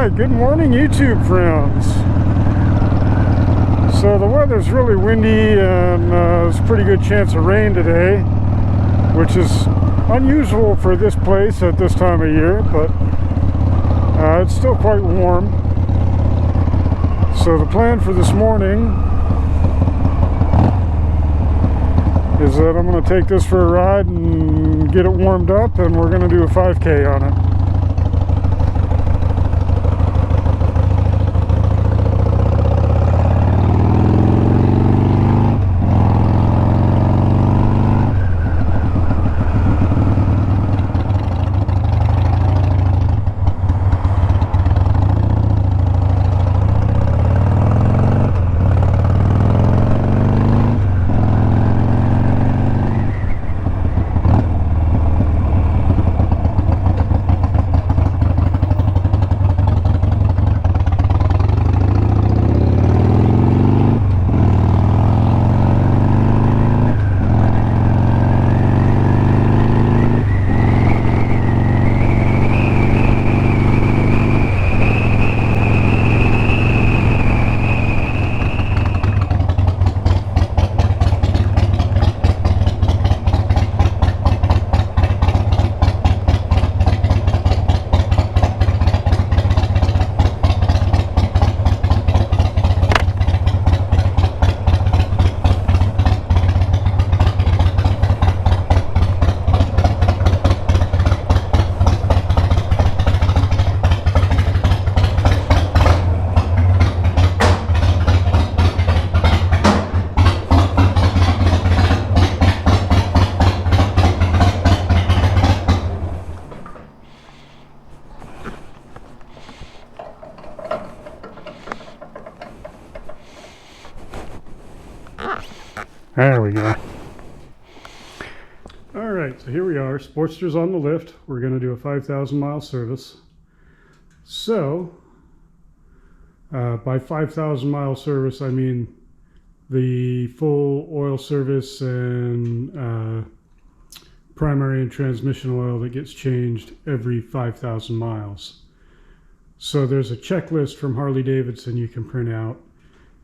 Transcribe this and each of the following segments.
Alright, good morning YouTube friends. So the weather's really windy and there's a pretty good chance of rain today, which is unusual for this place at this time of year, but it's still quite warm. So the plan for this morning is that I'm going to take this for a ride and get it warmed up, and we're going to do a 5K on it. There we go. Alright, so here we are. Sportster's on the lift. We're going to do a 5,000 mile service. So, by 5,000 mile service, I mean the full oil service and primary and transmission oil that gets changed every 5,000 miles. So there's a checklist from Harley-Davidson you can print out,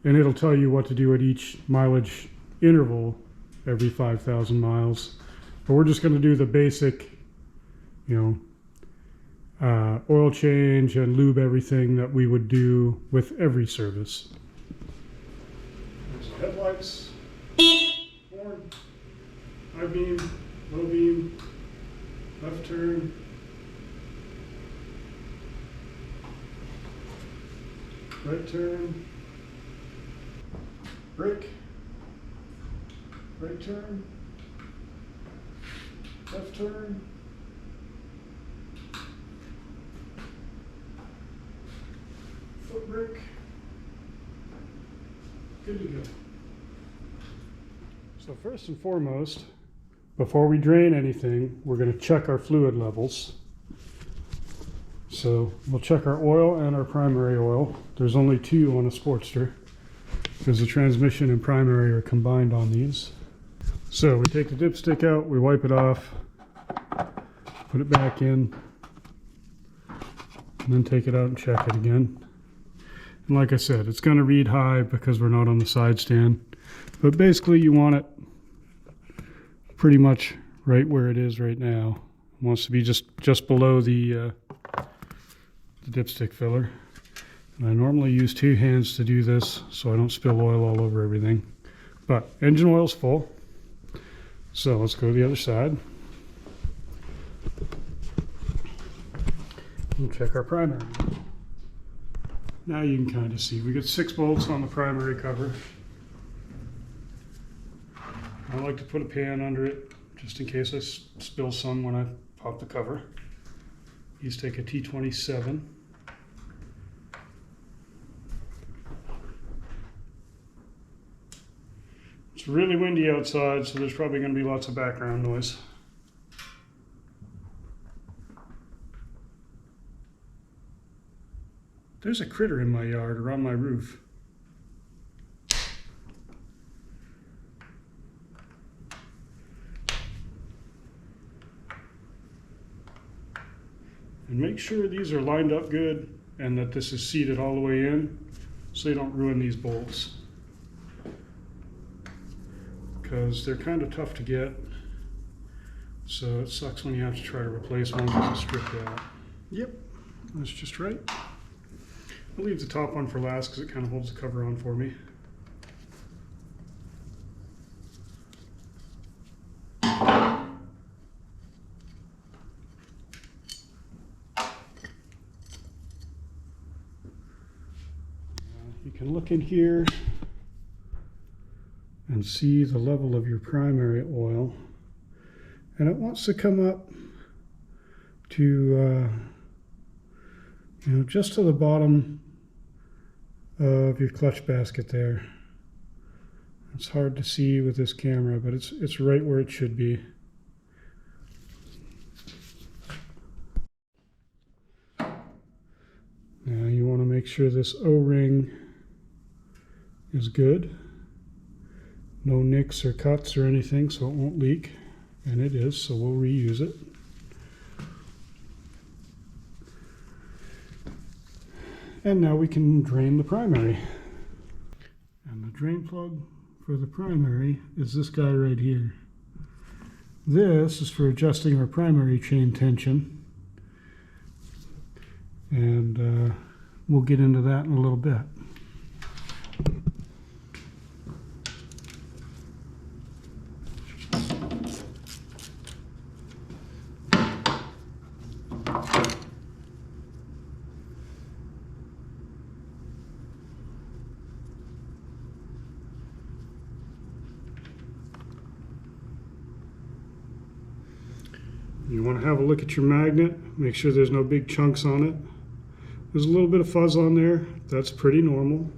and it'll tell you what to do at each mileage interval every 5,000 miles. But we're just going to do the basic, oil change and lube everything that we would do with every service. There's the headlights, horn, high beam, low beam, left turn, right turn, brake, right turn, left turn, foot brake, good to go. So first and foremost, before we drain anything, we're going to check our fluid levels. So we'll check our oil and our primary oil. There's only two on a Sportster, because the transmission and primary are combined on these. So we take the dipstick out, we wipe it off, put it back in, and then take it out and check it again. And like I said, it's going to read high because we're not on the side stand, but basically you want it pretty much right where it is right now. It wants to be just below the dipstick filler. And I normally use two hands to do this so I don't spill oil all over everything. But engine oil's full. So let's go to the other side. We'll check our primary. Now you can kind of see we got 6 bolts on the primary cover. I like to put a pan under it just in case I spill some when I pop the cover. These take a T27. It's really windy outside, so there's probably going to be lots of background noise. There's a critter in my yard or on my roof. And make sure these are lined up good and that this is seated all the way in so you don't ruin these bolts, because they're kind of tough to get. So it sucks when you have to try to replace one because it's stripped out. Yep, that's just right. I'll leave the top one for last because it kind of holds the cover on for me. You can look in here and see the level of your primary oil, and it wants to come up to just to the bottom of your clutch basket there. It's hard to see with this camera, but it's right where it should be. Now you want to make sure this O-ring is good. No nicks or cuts or anything, so it won't leak. And it is, so we'll reuse it. And now we can drain the primary. And the drain plug for the primary is this guy right here. This is for adjusting our primary chain tension. And we'll get into that in a little bit. You want to have a look at your magnet, make sure there's no big chunks on it. There's a little bit of fuzz on there. That's pretty normal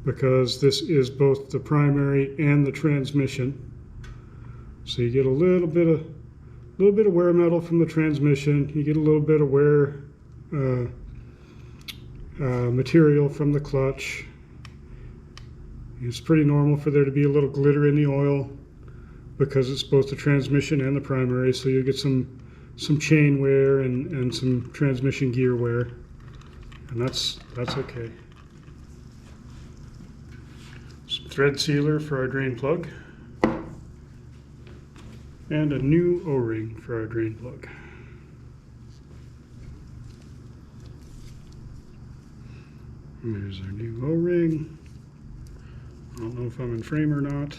because this is both the primary and the transmission. So you get a little bit of wear metal from the transmission. You get a little bit of wear material from the clutch. It's pretty normal for there to be a little glitter in the oil, because it's both the transmission and the primary, so you'll get some chain wear and some transmission gear wear, and that's okay. Some thread sealer for our drain plug, and a new O-ring for our drain plug. And there's our new O-ring. I don't know if I'm in frame or not.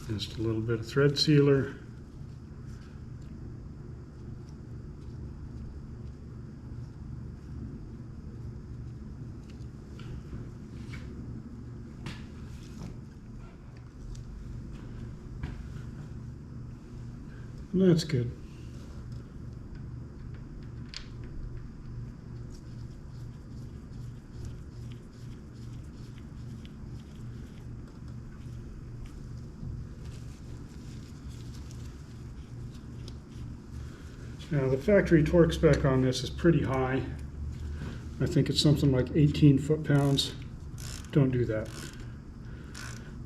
Just a little bit of thread sealer. And that's good. Now the factory torque spec on this is pretty high. I think it's something like 18 foot-pounds. Don't do that.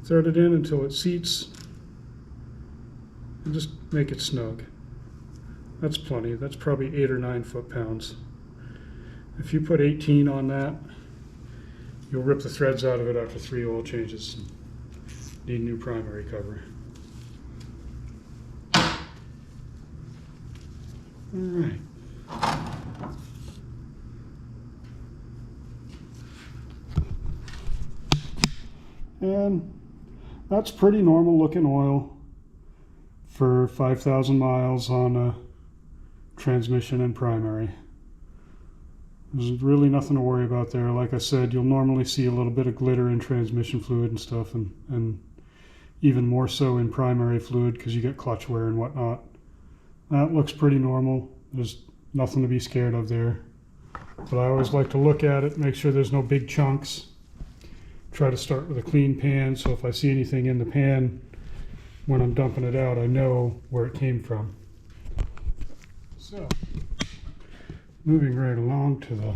Thread it in until it seats and just make it snug. That's plenty. That's probably 8 or 9 foot-pounds. If you put 18 on that, you'll rip the threads out of it after 3 oil changes. Need new primary cover. All right. And that's pretty normal looking oil for 5,000 miles on a transmission and primary. There's really nothing to worry about there. Like I said, you'll normally see a little bit of glitter in transmission fluid and stuff, and even more so in primary fluid because you get clutch wear and whatnot. That looks pretty normal. There's nothing to be scared of there. But I always like to look at it, make sure there's no big chunks. Try to start with a clean pan, so if I see anything in the pan when I'm dumping it out, I know where it came from. So, moving right along to the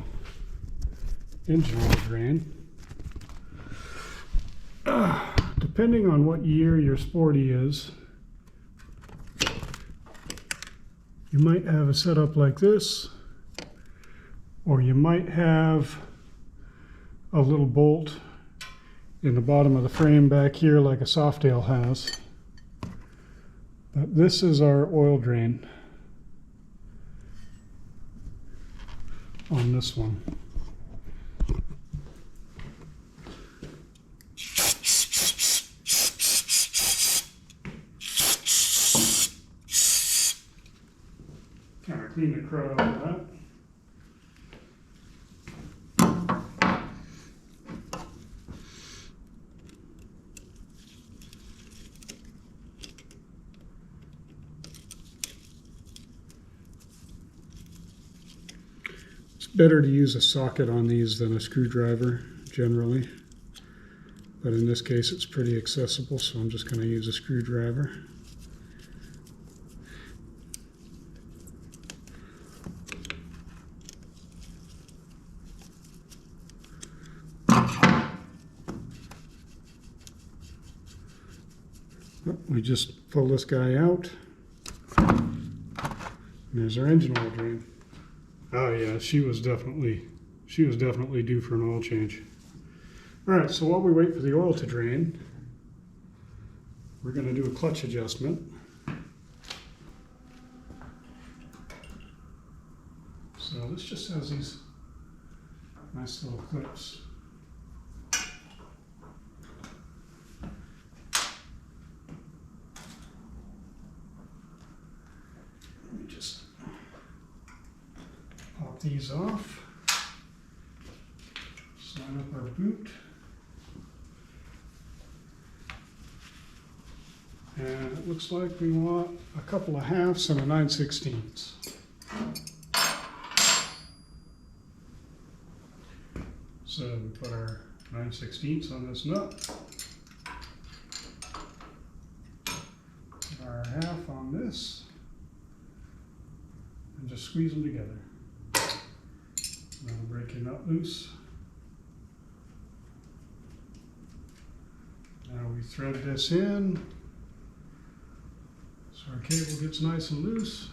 engine oil drain. To depending on what year your Sporty is, you might have a setup like this, or you might have a little bolt in the bottom of the frame back here like a Softail has. But this is our oil drain on this one. Kind of clean the crud out of that. It's better to use a socket on these than a screwdriver generally, but in this case it's pretty accessible, so I'm just going to use a screwdriver. We just pull this guy out, and there's our engine oil drain. Oh yeah, she was definitely due for an oil change. All right, so while we wait for the oil to drain, we're going to do a clutch adjustment. So this just has these nice little clips. Pop these off, sign up our boot, and it looks like we want a couple of halves and a 9/16. So we put our 9/16 on this nut, our half on this, and just squeeze them together. Now break your nut loose. Now we thread this in so our cable gets nice and loose.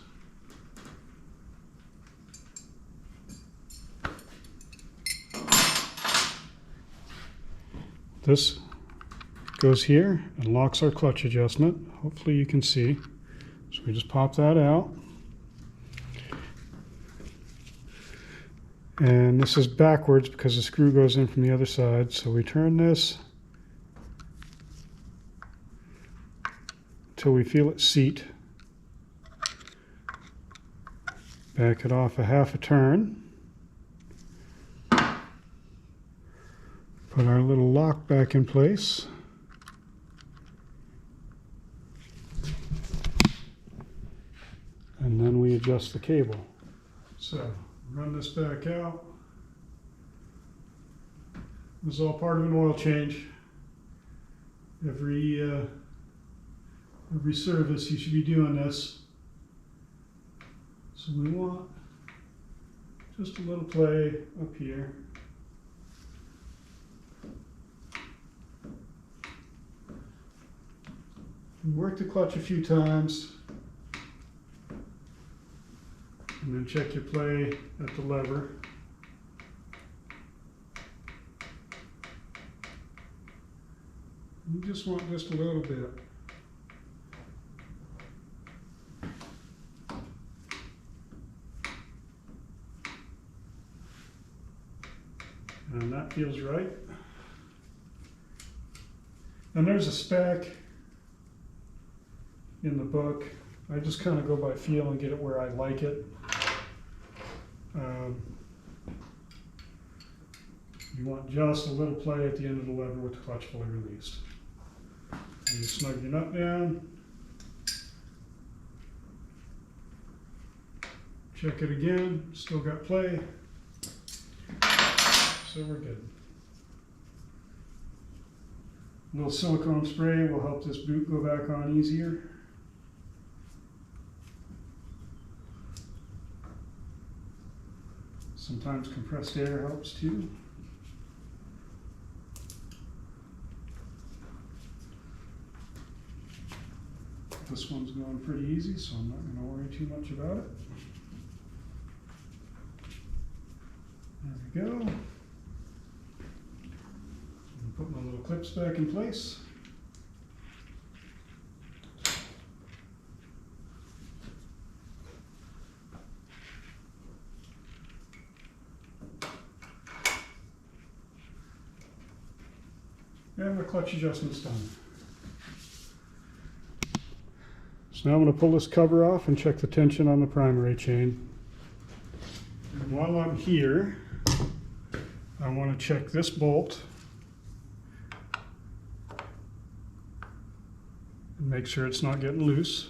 This goes here and locks our clutch adjustment. Hopefully you can see. So we just pop that out. And this is backwards because the screw goes in from the other side. So we turn this until we feel it seat. Back it off a half a turn. Put our little lock back in place. And then we adjust the cable. So run this back out. This is all part of an oil change. Every service you should be doing this. So we want just a little play up here. Work the clutch a few times. And then check your play at the lever. You just want just a little bit. And that feels right. And there's a spec in the book. I just kind of go by feel and get it where I like it. You want just a little play at the end of the lever with the clutch fully released. And you snug your nut down. Check it again, still got play. So we're good. A little silicone spray will help this boot go back on easier. Sometimes compressed air helps too. This one's going pretty easy, so I'm not going to worry too much about it. There we go. Put my little clips back in place. And the clutch adjustment's done. So now I'm going to pull this cover off and check the tension on the primary chain. And while I'm here, I want to check this bolt and make sure it's not getting loose.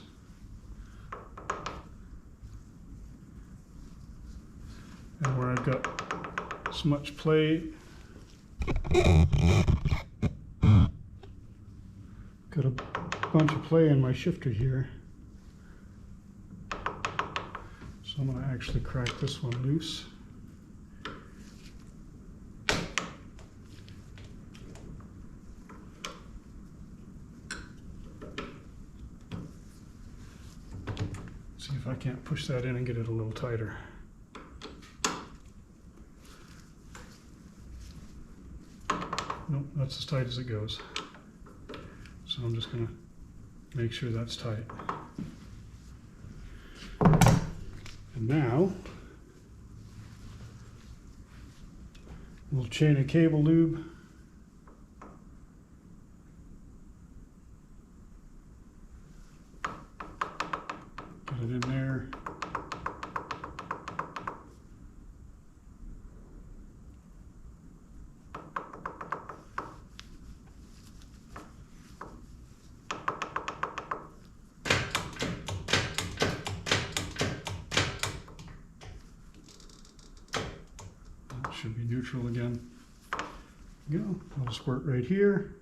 And where I've got so much play, got a bunch of play in my shifter here. So I'm going to actually crack this one loose. See if I can't push that in and get it a little tighter. Nope, that's as tight as it goes. So I'm just going to make sure that's tight. And now, we'll chain a cable lube. Get it in there. Should be neutral again. There we go. I'll squirt right here.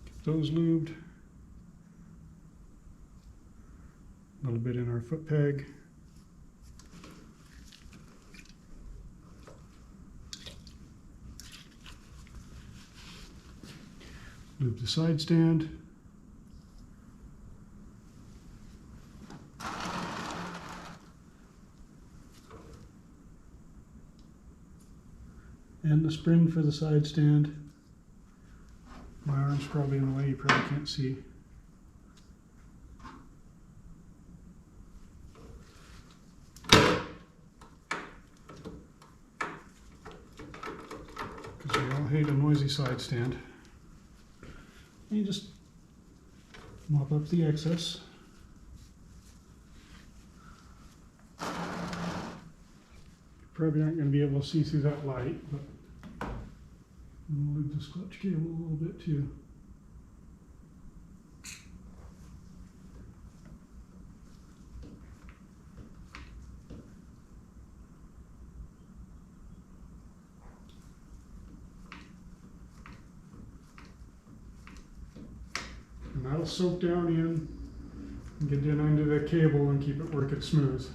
Get those lubed. A little bit in our foot peg. Lube the side stand. And the spring for the side stand. My arm's probably in the way, you probably can't see. Because we all hate a noisy side stand. And you just mop up the excess. Probably aren't going to be able to see through that light, but I'm going to lube this clutch cable a little bit too. And that'll soak down in and get in under the cable and keep it working smooth.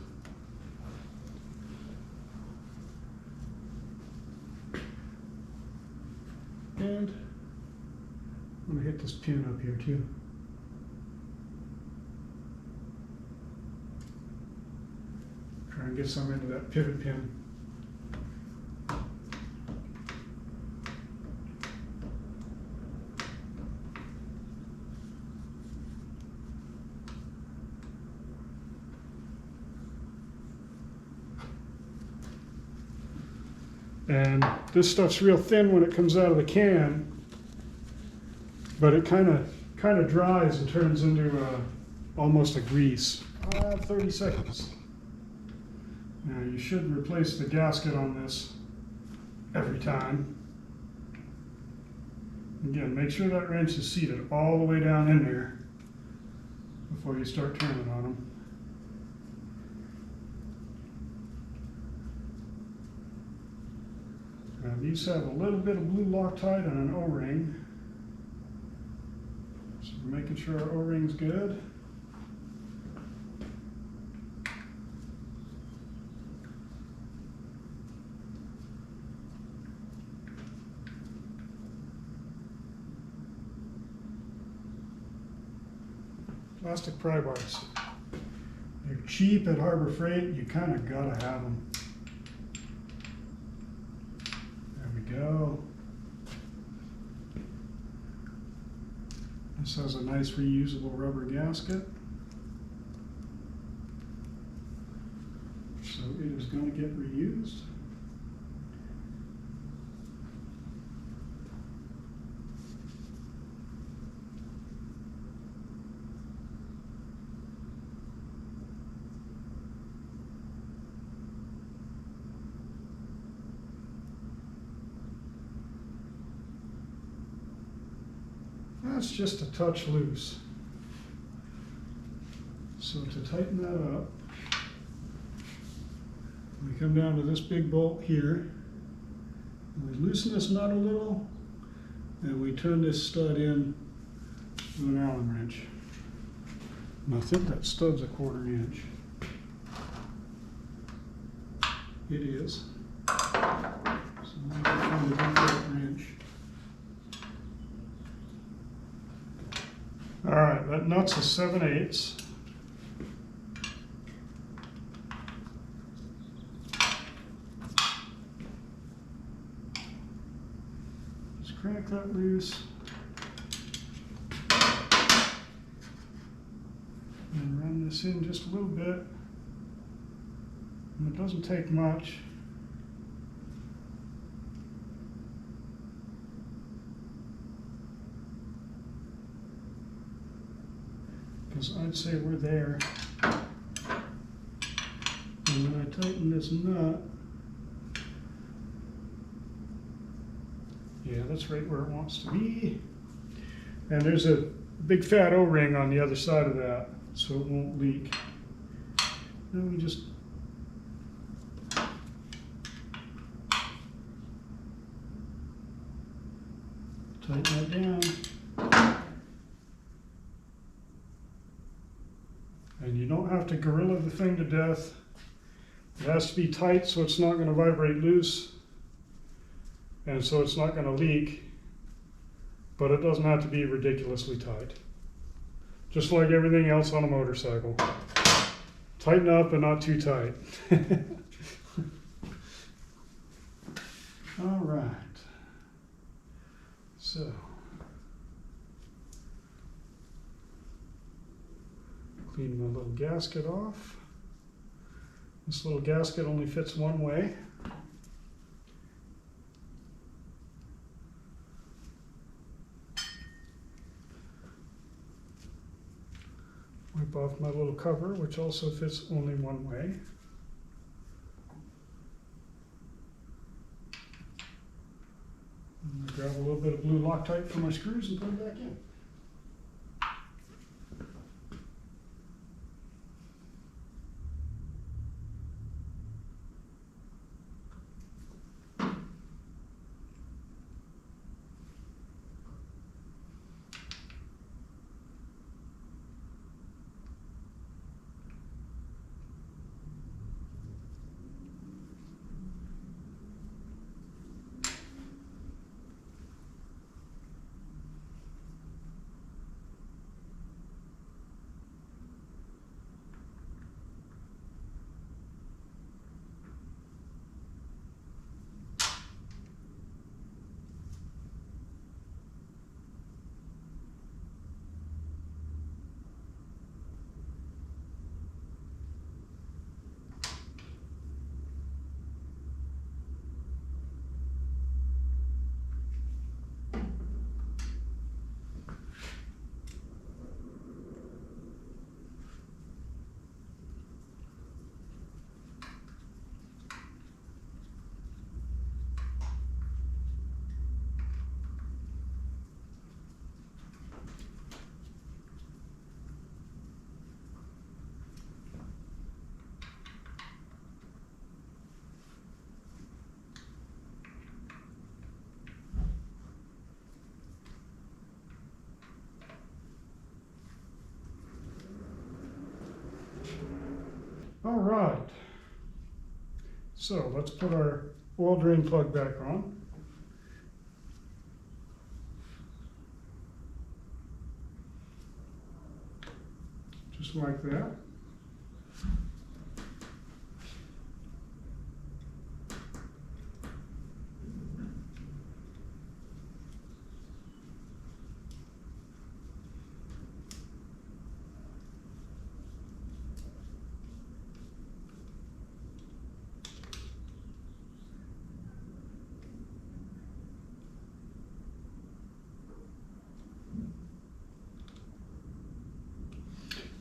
And I'm going to hit this pin up here too. Try and get some into that pivot pin. And this stuff's real thin when it comes out of the can, but it kind of dries and turns into almost a grease. 30 seconds. Now you should replace the gasket on this every time. Again, make sure that wrench is seated all the way down in there before you start turning on them. Now these have a little bit of blue Loctite and an O-ring. So we're making sure our O-ring's good. plastic pry bars. They're cheap at Harbor Freight. You kind of gotta have them. There we go. This has a nice reusable rubber gasket. So it is going to get reused. That's just a touch loose. So to tighten that up, we come down to this big bolt here, and we loosen this nut a little, and we turn this stud in with an Allen wrench. And I think that stud's a 1/4 inch. It is. So now we'll find a good wrench. All right, that nut's a 7/8. Just crank that loose. And run this in just a little bit. And it doesn't take much. Because I'd say we're there. And when I tighten this nut, yeah, that's right where it wants to be. And there's a big fat O-ring on the other side of that, so it won't leak. Then we just tighten that down. And you don't have to gorilla the thing to death. It has to be tight so it's not going to vibrate loose, and so it's not going to leak, but it doesn't have to be ridiculously tight. Just like everything else on a motorcycle. Tighten up and not too tight. All right. So, clean my little gasket off. This little gasket only fits one way. Wipe off my little cover, which also fits only one way. And grab a little bit of blue Loctite for my screws and put it back in. All right, so let's put our oil drain plug back on. just like that.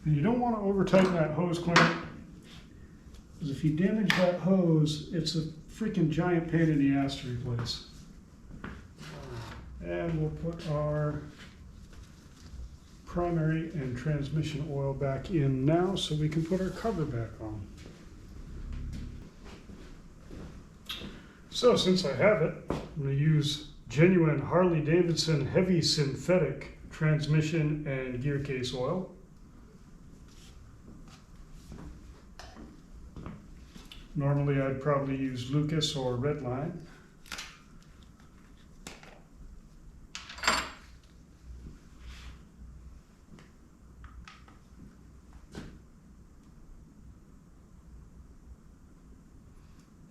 And you don't want to over tighten that hose clamp, because if you damage that hose, it's a freaking giant pain in the ass to replace. And we'll put our primary and transmission oil back in now so we can put our cover back on. So since I have it, I'm going to use genuine Harley-Davidson heavy synthetic transmission and gear case oil. Normally I'd probably use Lucas or Redline.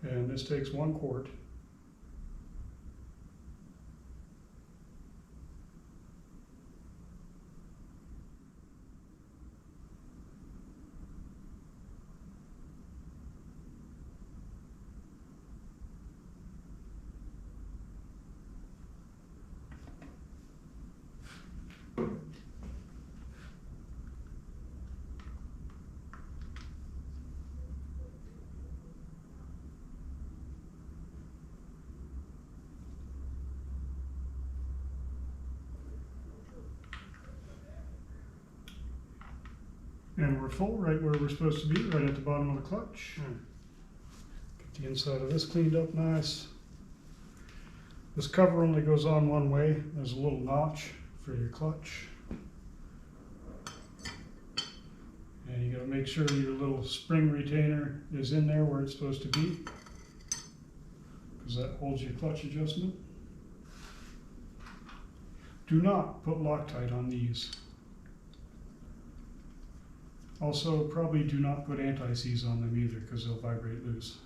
And this takes 1 quart. And we're full right where we're supposed to be, right at the bottom of the clutch. Get the inside of this cleaned up nice. This cover only goes on one way. There's a little notch for your clutch. And you gotta make sure your little spring retainer is in there where it's supposed to be, because that holds your clutch adjustment. Do not put Loctite on these. Also, probably do not put anti-seize on them either, because they'll vibrate loose.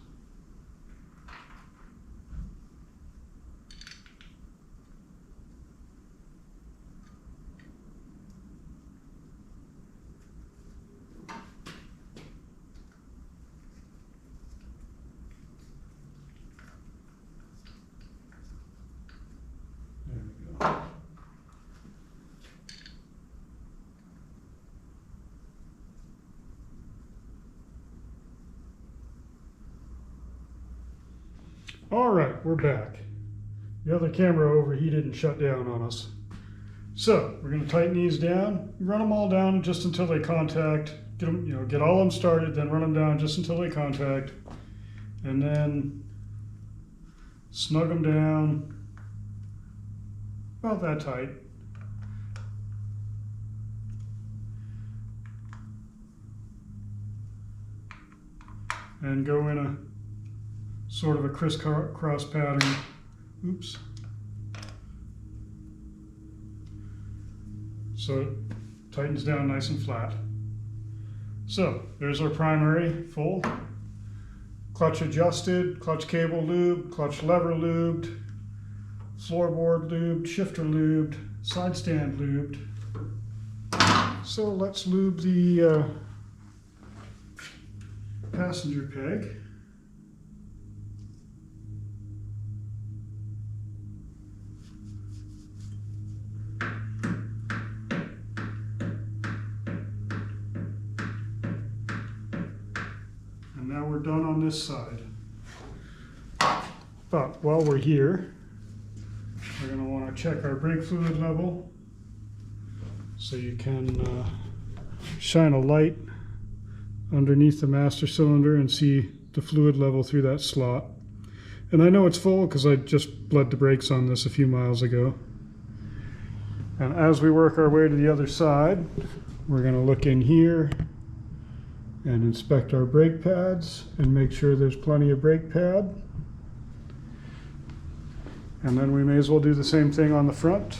There we go. All right, we're back. The other camera overheated and shut down on us. So we're going to tighten these down. Run them all down just until they contact. Get them, get all of them started, then run them down just until they contact, and then snug them down about that tight. And go in a sort of a crisscross pattern. Oops. So it tightens down nice and flat. So there's our primary full. Clutch adjusted, clutch cable lubed, clutch lever lubed, floorboard lubed, shifter lubed, side stand lubed. So let's lube the passenger peg. Now we're done on this side. But while we're here, we're going to want to check our brake fluid level. So you can shine a light underneath the master cylinder and see the fluid level through that slot. And I know it's full because I just bled the brakes on this a few miles ago. And as we work our way to the other side, we're going to look in here and inspect our brake pads and make sure there's plenty of brake pad. And then we may as well do the same thing on the front.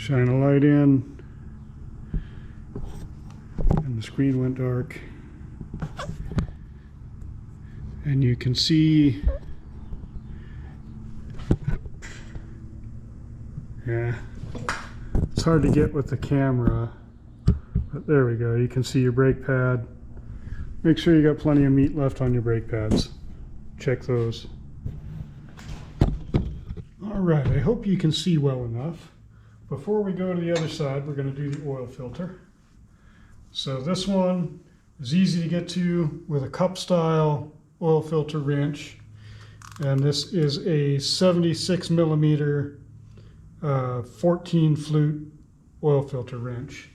Shine a light in, and the screen went dark. And you can see, yeah, it's hard to get with the camera, but there we go. You can see your brake pad. Make sure you got plenty of meat left on your brake pads. Check those. All right, I hope you can see well enough. Before we go to the other side, we're going to do the oil filter. So this one is easy to get to with a cup style oil filter wrench. And this is a 76 millimeter 14 flute oil filter wrench.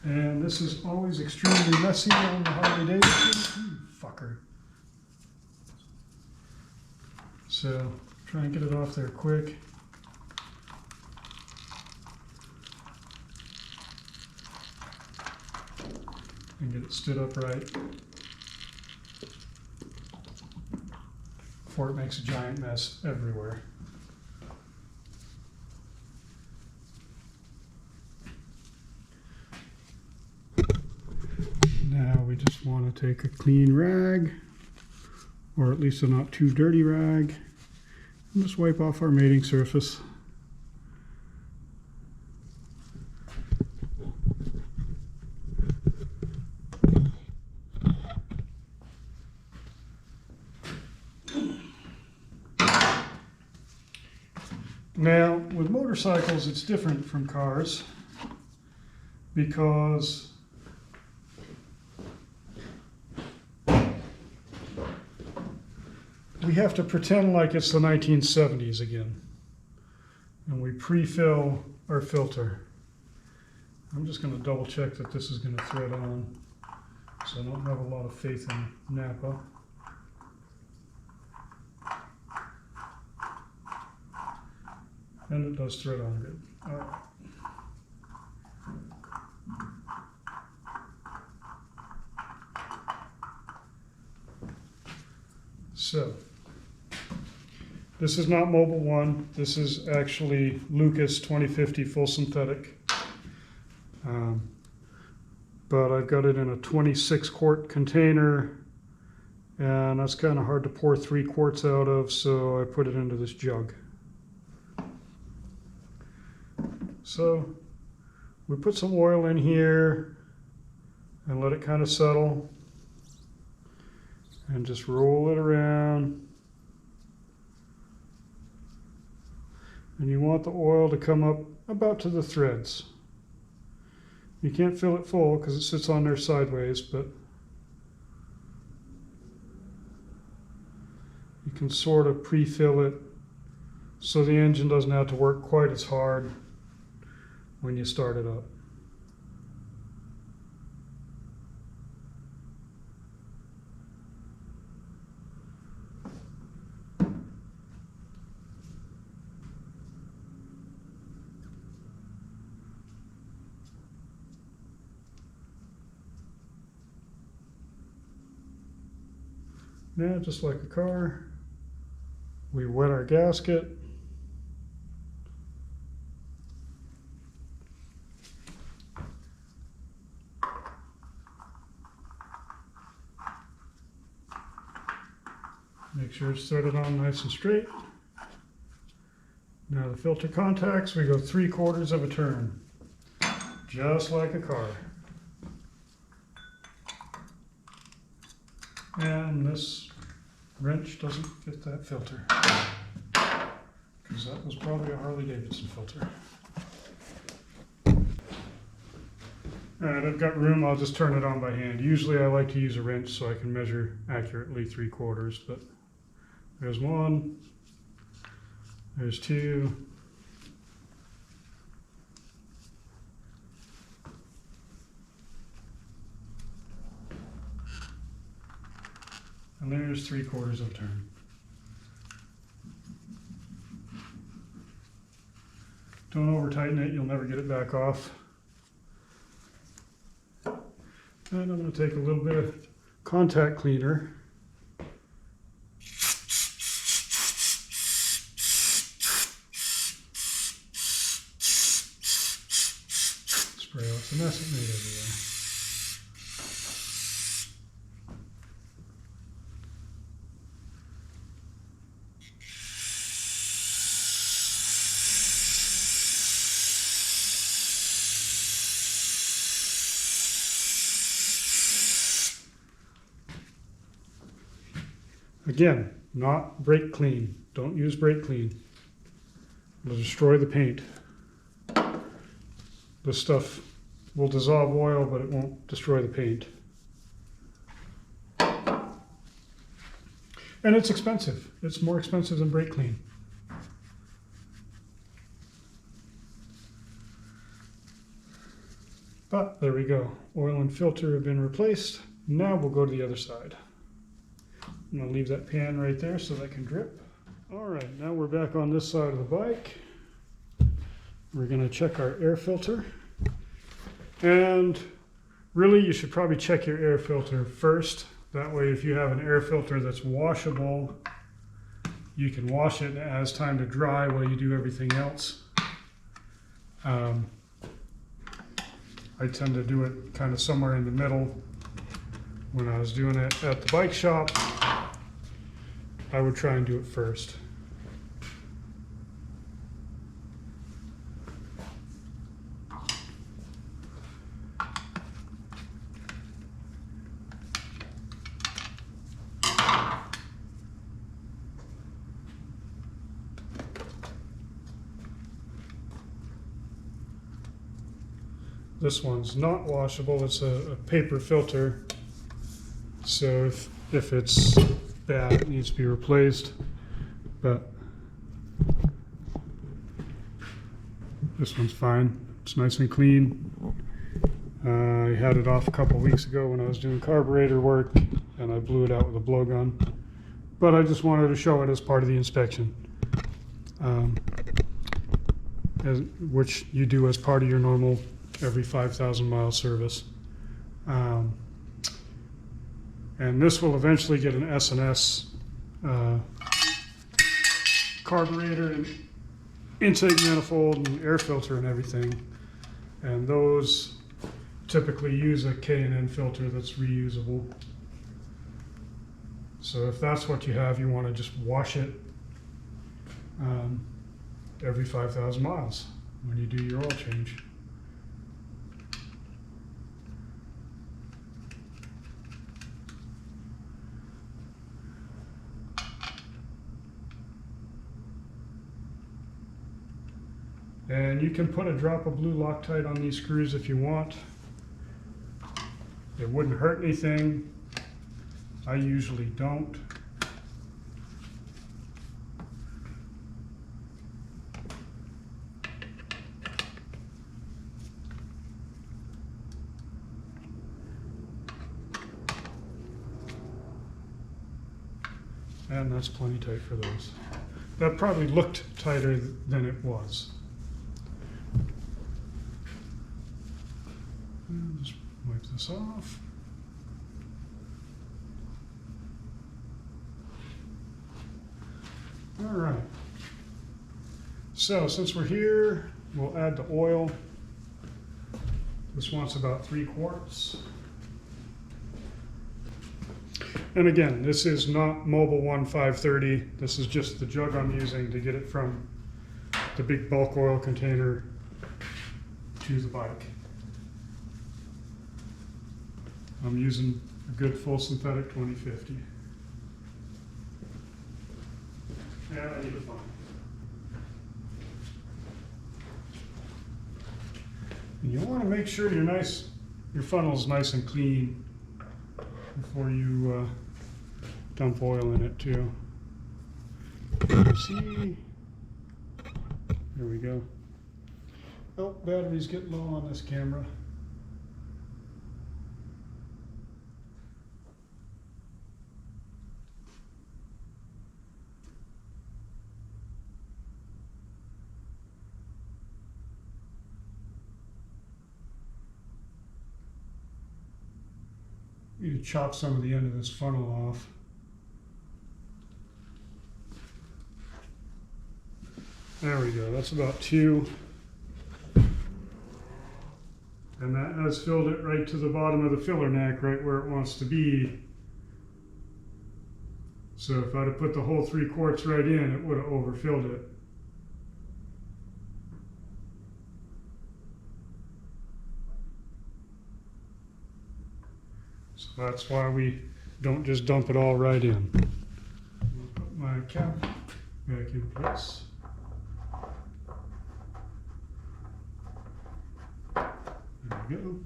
And this is always extremely messy on the Harley Davidson. Fucker. So try and get it off there quick. And get it stood upright before it makes a giant mess everywhere. Now we just want to take a clean rag, or at least a not too dirty rag, and just wipe off our mating surface. Now, with motorcycles, it's different from cars because we have to pretend like it's the 1970s again, and we pre-fill our filter. I'm just going to double check that this is going to thread on, so I don't have a lot of faith in Napa. And it does thread on good. All right. So, this is not Mobile One. This is actually Lucas 2050 full synthetic. But I've got it in a 26 quart container, and that's kind of hard to pour 3 quarts out of, so I put it into this jug. So we put some oil in here and let it kind of settle, and just roll it around. And you want the oil to come up about to the threads. You can't fill it full because it sits on there sideways, but you can sort of pre-fill it so the engine doesn't have to work quite as hard when you start it up. Now, just like a car, we wet our gasket. Make sure it's threaded on nice and straight. Now the filter contacts, we go 3/4 of a turn, just like a car. And this wrench doesn't fit that filter, because that was probably a Harley Davidson filter. Alright, I've got room, I'll just turn it on by hand. Usually I like to use a wrench so I can measure accurately 3/4, but there's 1, there's 2, and there's 3/4 of a turn. Don't over tighten it, you'll never get it back off. And I'm going to take a little bit of contact cleaner. Spray off the mess it made everywhere. Again, not brake clean. Don't use brake clean. It'll destroy the paint. This stuff will dissolve oil, but it won't destroy the paint. And it's expensive. It's more expensive than brake clean. But there we go. Oil and filter have been replaced. Now we'll go to the other side. I'm going to leave that pan right there so that can drip. All right, now we're back on this side of the bike. We're going to check our air filter. And really, you should probably check your air filter first. That way, if you have an air filter that's washable, you can wash it and it has time to dry while you do everything else. I tend to do it kind of somewhere in the middle. When I was doing it at the bike shop, I would try and do it first. This one's not washable, it's a paper filter. So if it's bad, it needs to be replaced. But this one's fine. It's nice and clean. I had it off a couple weeks ago when I was doing carburetor work, and I blew it out with a blowgun. But I just wanted to show it as part of the inspection, which you do as part of your normal every 5,000 mile service. And this will eventually get an S&S carburetor and intake manifold and air filter and everything. And those typically use a K&N filter that's reusable. So if that's what you have, you want to just wash it every 5,000 miles when you do your oil change. And you can put a drop of blue Loctite on these screws if you want. It wouldn't hurt anything. I usually don't. And that's plenty tight for those. That probably looked tighter than it was. And just wipe this off. All right. So since we're here, we'll add the oil. This wants about 3 quarts. And again, this is not Mobil 1 530. This is just the jug I'm using to get it from the big bulk oil container to the bike. I'm using a good full synthetic 2050. Yeah, I need to find it. And you want to make sure your funnel's nice and clean before you dump oil in it too. See, there we go. Oh, battery's getting low on this camera. need to chop some of the end of this funnel off. There we go, that's about 2. And that has filled it right to the bottom of the filler neck, right where it wants to be. So if I'd have put the whole 3 quarts right in, it would have overfilled it. So that's why we don't just dump it all right in. I'll put my cap back in place. There we go.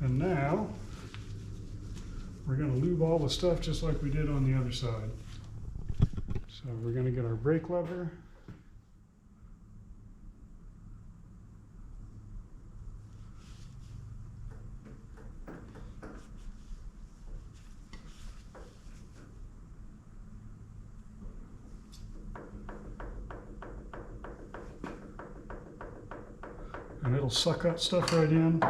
And now we're going to lube all the stuff just like we did on the other side. So we're going to get our brake lever. And it'll suck that stuff right in.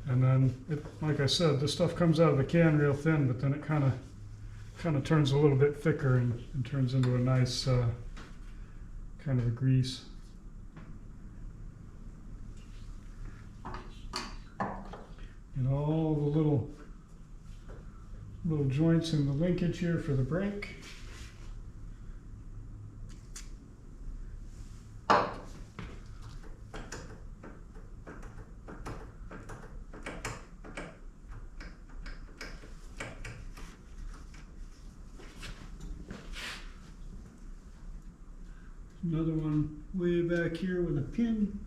And then, like I said, this stuff comes out of the can real thin, but then it kind of turns a little bit thicker and turns into a nice kind of a grease. And all the little joints in the linkage here for the brake. Another one way back here with a pin.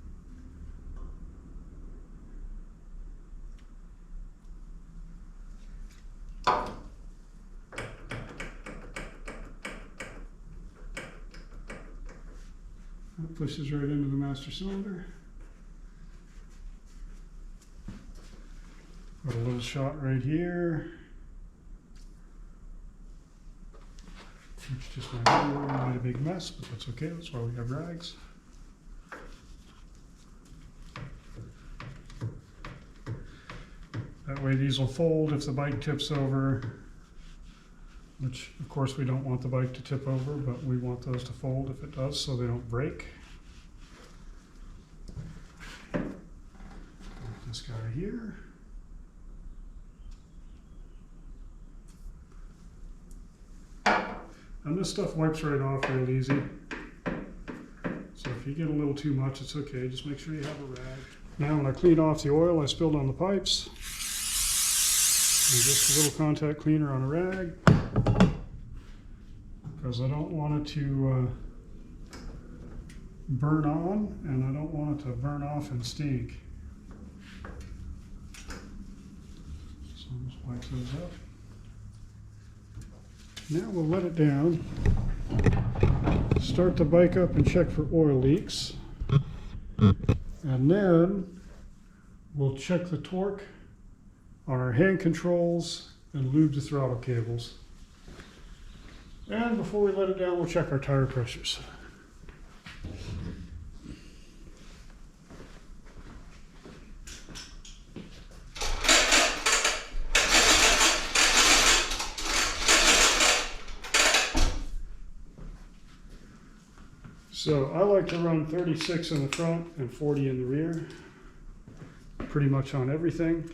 That pushes right into the master cylinder. Got a little shot right here. It's just made a big mess, but that's okay. That's why we have rags. That way these will fold if the bike tips over, which of course we don't want the bike to tip over, but we want those to fold if it does so they don't break. This guy here. And this stuff wipes right off real easy. So if you get a little too much, it's okay. Just make sure you have a rag. Now when I clean off the oil I spilled on the pipes, and just a little contact cleaner on a rag, because I don't want it to burn on, and I don't want it to burn off and stink. So I'll just wipe those up. Now we'll let it down, start the bike up and check for oil leaks, and then we'll check the torque on our hand controls and lube the throttle cables. And before we let it down, we'll check our tire pressures. So I like to run 36 in the front and 40 in the rear, pretty much on everything.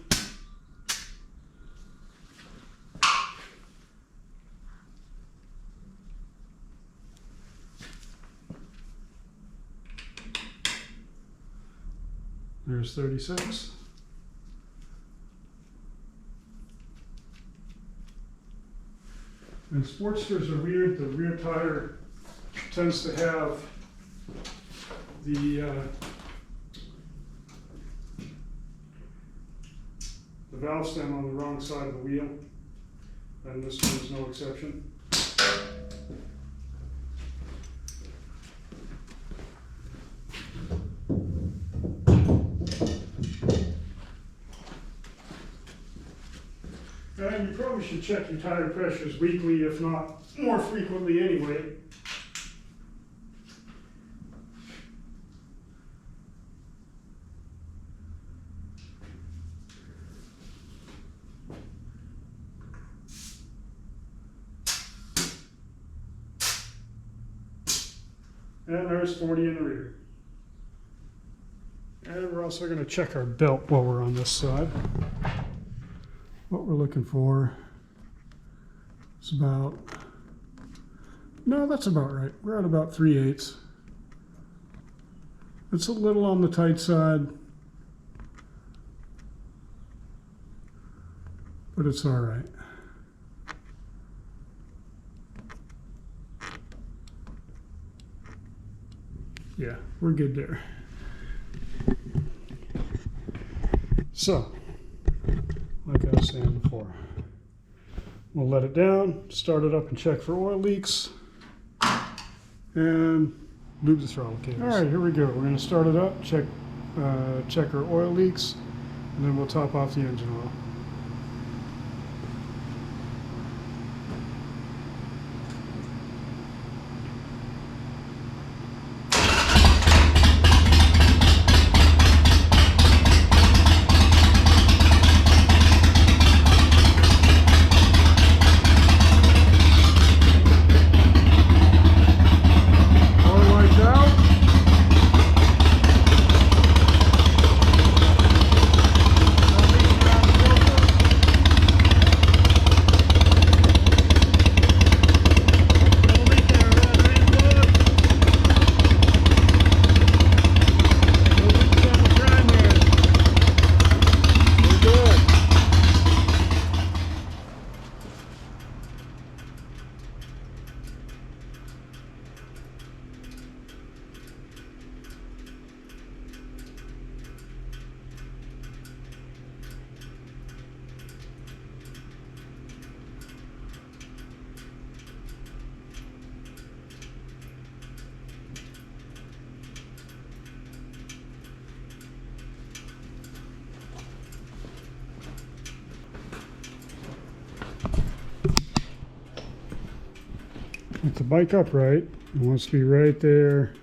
There's 36. And Sportsters are weird. The rear tire tends to have the valve stem on the wrong side of the wheel, and this one is no exception. And you probably should check your tire pressures weekly, if not more frequently anyway. And there's 40 in the rear. And we're also going to check our belt while we're on this side. What we're looking for is about, no, that's about right. We're at about 3/8. It's a little on the tight side, but it's all right. Yeah, we're good there. So, like I was saying before, we'll let it down, start it up and check for oil leaks, and lube the throttle cables. All right, here we go. We're going to start it up, check our oil leaks, and then we'll top off the engine oil. With the bike upright, it wants to be right there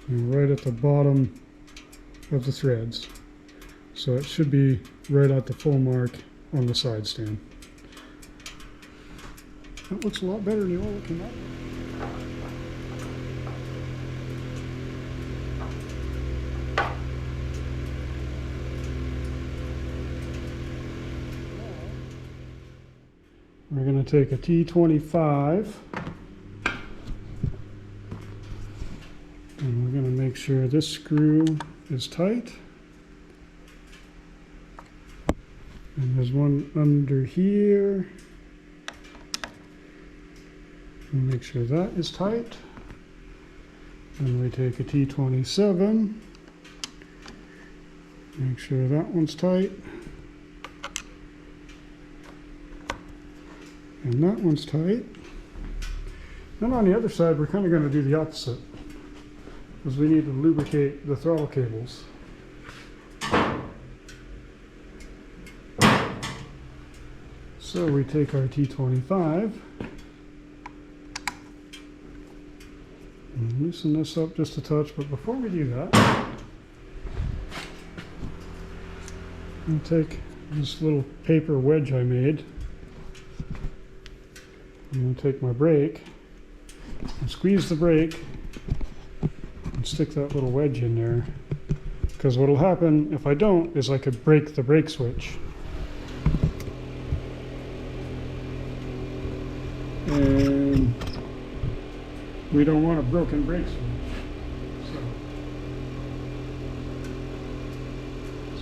and right at the bottom of the threads. So it should be right at the full mark on the side stand. That looks a lot better than the oil that came out. We're going to take a T25 and we're going to make sure this screw is tight. And there's one under here. And make sure that is tight. And we take a T27. Make sure that one's tight. And that one's tight. Then on the other side, we're kind of going to do the opposite, because we need to lubricate the throttle cables. So we take our T25 and loosen this up just a touch, but before we do that, I'll take this little paper wedge I made. I'm going to take my brake and squeeze the brake and stick that little wedge in there, because what will happen if I don't is I could break the brake switch. And we don't want a broken brake switch. So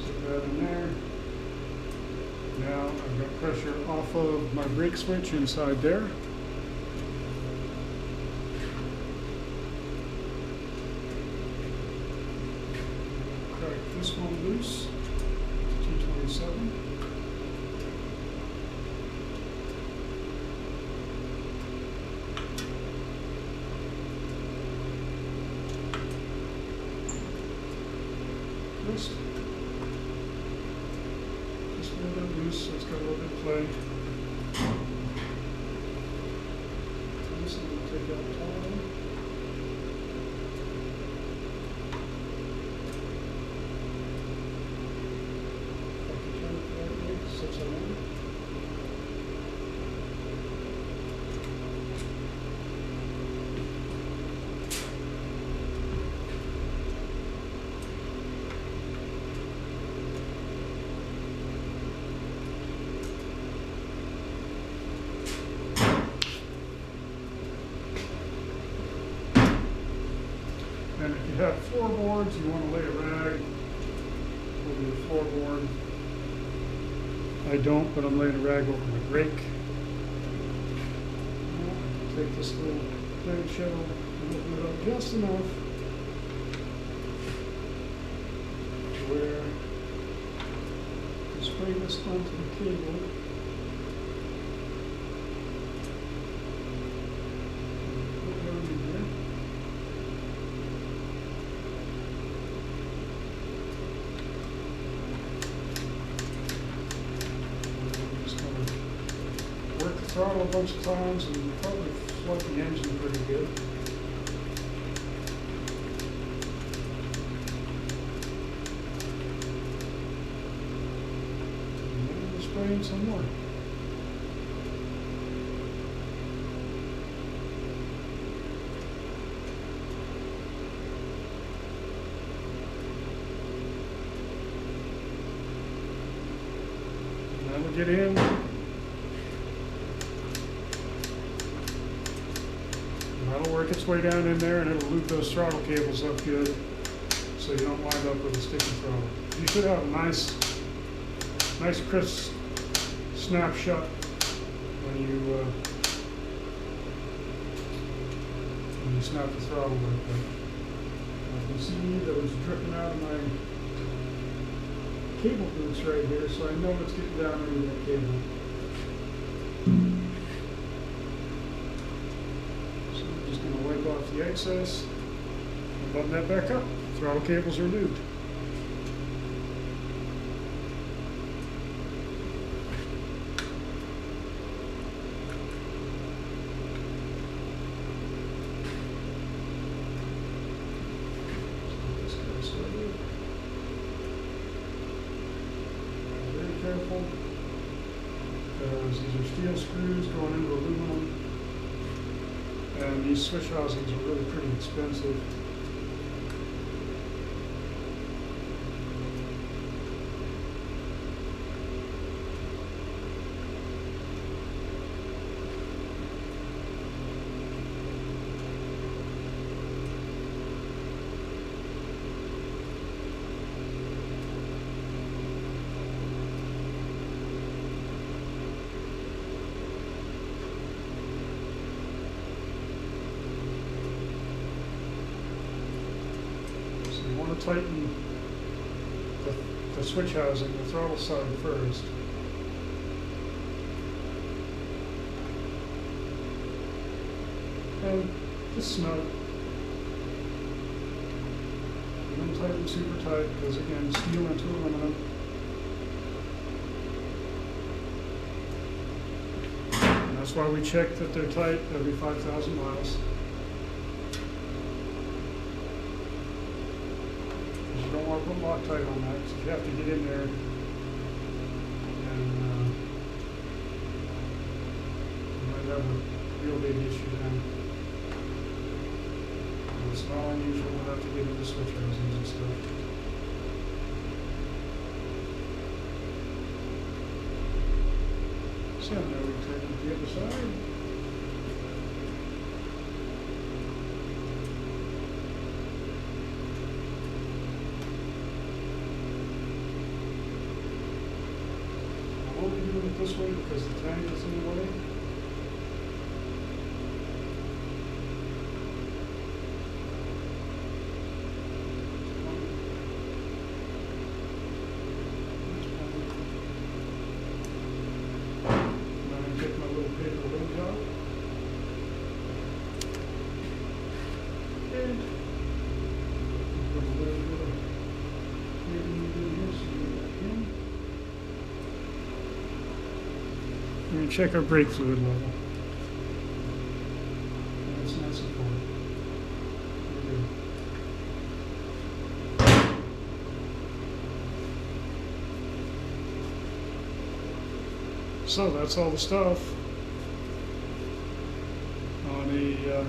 stick that in there. Now I've got pressure off of my brake switch inside there. Crack this one loose, T27. Just a little bit loose, so it's got a little bit of play. This I'm going to take out the bottom. If I can turn it the right way, sits on it. have floorboards, you want to lay a rag over your floorboard. I don't, but I'm laying a rag over my brake. Take this little thing shell and open it up just enough to where you spray this onto the cable. Put it on in here. I'm just going to work the throttle a bunch of times and probably flood the engine pretty good. And then we're spraying some more. Now we'll get in. That'll work its way down in there and it'll loop those throttle cables up good so you don't wind up with a sticky throttle. You should have a nice crisp snapshot when you snap the throttle like that. I can see that it's dripping out of my cable boots right here, so I know it's getting down into that cable. Off the excess and button that back up. Throttle cables are lubed. So just get started. Very careful because these are steel screws going into aluminum. And these switch housings are really pretty expensive. Tighten the switch housing, the throttle side first. And just snug. You don't tighten super tight because again, steel into aluminum. And that's why we check that they're tight every 5,000 miles. You don't want to put Loctite on that, so you have to get in there and you might have a real big issue then. And it's not unusual to have to get into switch housings and stuff. So now we take it to the other side. I'm only doing it this way because the tank is in the way. We're going to check our brake fluid level. That's nice and full. So that's all the stuff on a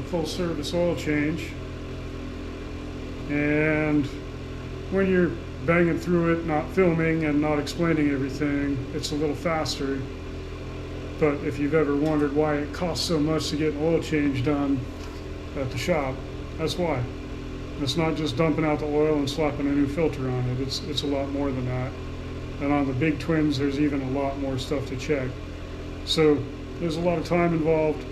full service oil change. And when you're banging through it, not filming and not explaining everything, it's a little faster. But if you've ever wondered why it costs so much to get an oil change done at the shop, that's why. It's not just dumping out the oil and slapping a new filter on it. It's a lot more than that. And on the big twins, there's even a lot more stuff to check. So there's a lot of time involved,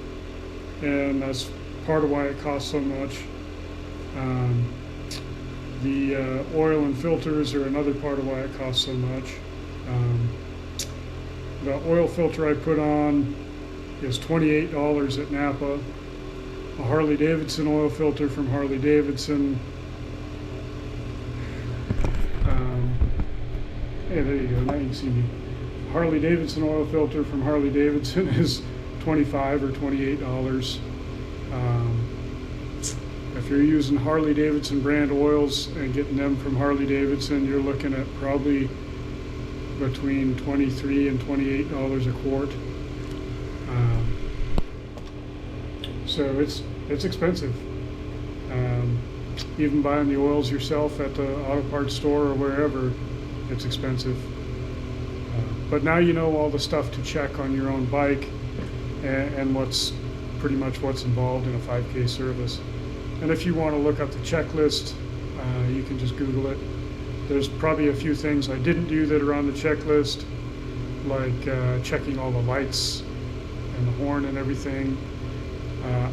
and that's part of why it costs so much. The oil and filters are another part of why it costs so much. The oil filter I put on is $28 at Napa. A Harley Davidson oil filter from Harley Davidson. Hey, there you go. Now you can see me. Harley Davidson oil filter from Harley Davidson is $25 or $28. If you're using Harley Davidson brand oils and getting them from Harley Davidson, you're looking at probably between $23 and $28 a quart. So it's expensive. Even buying the oils yourself at the auto parts store or wherever, it's expensive. But now you know all the stuff to check on your own bike and what's pretty much what's involved in a 5K service. And if you want to look up the checklist, you can just Google it. There's probably a few things I didn't do that are on the checklist, like checking all the lights and the horn and everything.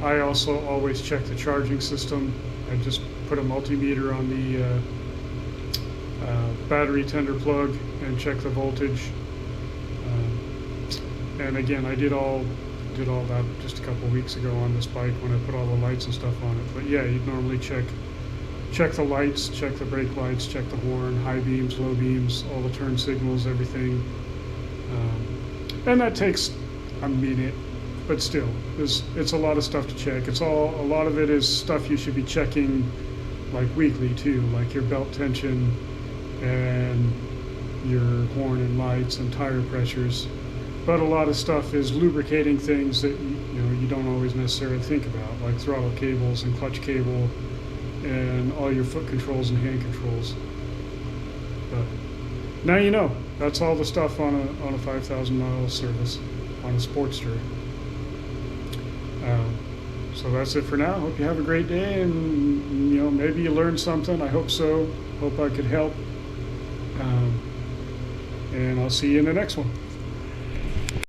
I also always check the charging system. I just put a multimeter on the battery tender plug and check the voltage. And again, I did all that just a couple weeks ago on this bike when I put all the lights and stuff on it. But yeah, you'd normally check the lights, check the brake lights, check the horn, high beams, low beams, all the turn signals, everything. And that takes a minute, but still, it's a lot of stuff to check. A lot of it is stuff you should be checking like weekly too, like your belt tension and your horn and lights and tire pressures. But a lot of stuff is lubricating things that you don't always necessarily think about, like throttle cables and clutch cable and all your foot controls and hand controls. But now you know. That's all the stuff on a 5,000 mile service on a Sportster. So that's it for now. Hope you have a great day, and maybe you learned something. I hope so. Hope I could help. And I'll see you in the next one.